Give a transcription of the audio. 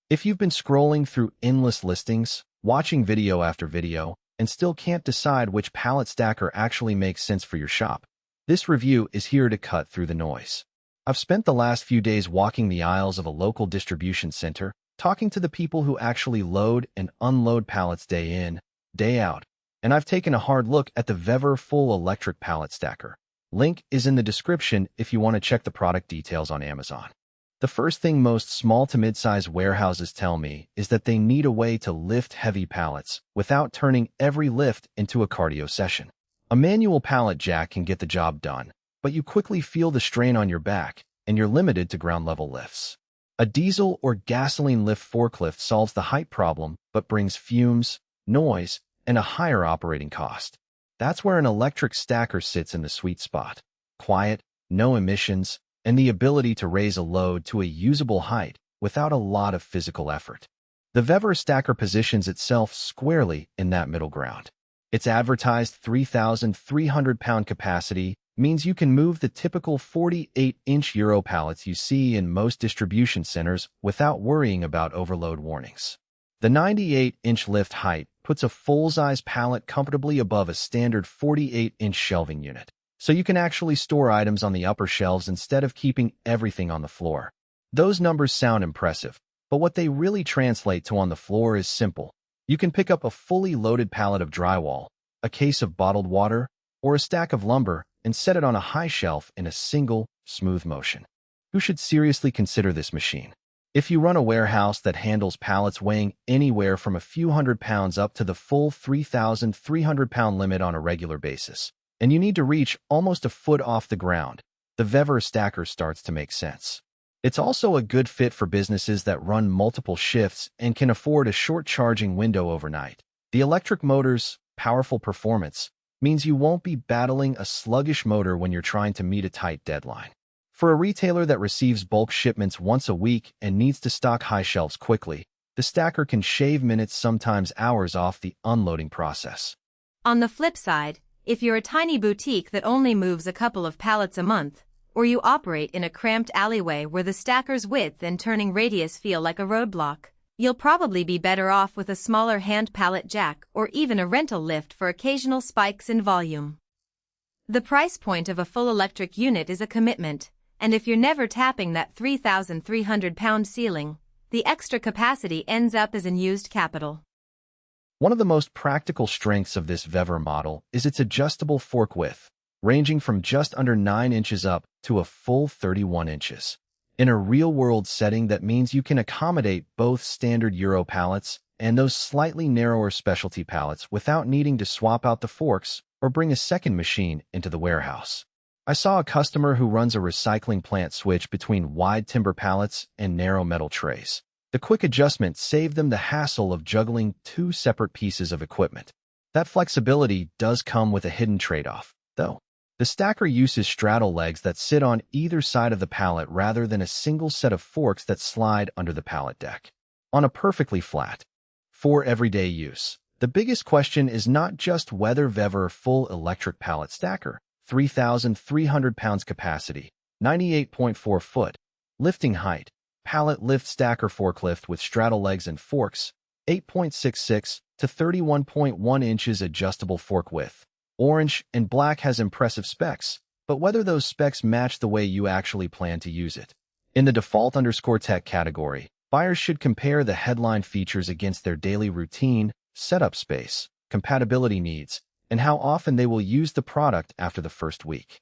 If you've been scrolling through endless listings, watching video after video, and still can't decide which pallet stacker actually makes sense for your shop, this review is here to cut through the noise. I've spent the last few days walking the aisles of a local distribution center, talking to the people who actually load and unload pallets day in, day out, and I've taken a hard look at the VEVOR full electric pallet stacker. Link is in the description if you want to check the product details on Amazon. The first thing most small to mid-size warehouses tell me is that they need a way to lift heavy pallets without turning every lift into a cardio session. A manual pallet jack can get the job done, but you quickly feel the strain on your back, and you're limited to ground-level lifts. A diesel or gasoline lift forklift solves the height problem but brings fumes, noise, and a higher operating cost. That's where an electric stacker sits in the sweet spot. Quiet, no emissions, and the ability to raise a load to a usable height without a lot of physical effort. The VEVOR stacker positions itself squarely in that middle ground. Its advertised 3,300-pound capacity means you can move the typical 48-inch Euro pallets you see in most distribution centers without worrying about overload warnings. The 98-inch lift height puts a full-size pallet comfortably above a standard 48-inch shelving unit, so you can actually store items on the upper shelves instead of keeping everything on the floor. Those numbers sound impressive, but what they really translate to on the floor is simple. You can pick up a fully loaded pallet of drywall, a case of bottled water, or a stack of lumber and set it on a high shelf in a single, smooth motion. You should seriously consider this machine. If you run a warehouse that handles pallets weighing anywhere from a few hundred pounds up to the full 3,300-pound limit on a regular basis, and you need to reach almost a foot off the ground, the VEVOR stacker starts to make sense. It's also a good fit for businesses that run multiple shifts and can afford a short charging window overnight. The electric motor's powerful performance means you won't be battling a sluggish motor when you're trying to meet a tight deadline. For a retailer that receives bulk shipments once a week and needs to stock high shelves quickly, the stacker can shave minutes, sometimes hours, off the unloading process. On the flip side, if you're a tiny boutique that only moves a couple of pallets a month, or you operate in a cramped alleyway where the stacker's width and turning radius feel like a roadblock, you'll probably be better off with a smaller hand pallet jack or even a rental lift for occasional spikes in volume. The price point of a full electric unit is a commitment, and if you're never tapping that 3,300-pound ceiling, the extra capacity ends up as unused capital. One of the most practical strengths of this VEVOR model is its adjustable fork width, ranging from just under 9 inches up to a full 31 inches. In a real-world setting, that means you can accommodate both standard Euro pallets and those slightly narrower specialty pallets without needing to swap out the forks or bring a second machine into the warehouse. I saw a customer who runs a recycling plant switch between wide timber pallets and narrow metal trays. The quick adjustment saved them the hassle of juggling 2 separate pieces of equipment. That flexibility does come with a hidden trade-off, though. The stacker uses straddle legs that sit on either side of the pallet rather than a single set of forks that slide under the pallet deck. On a perfectly flat, for everyday use, the biggest question is not just whether VEVOR full electric pallet stacker, 3,300 pounds capacity, 98.4 foot, lifting height, pallet lift stacker forklift with straddle legs and forks, 8.66 to 31.1 inches adjustable fork width. Orange and black has impressive specs, but whether those specs match the way you actually plan to use it. In the default_tech category, buyers should compare the headline features against their daily routine, setup space, compatibility needs, and how often they will use the product after the first week.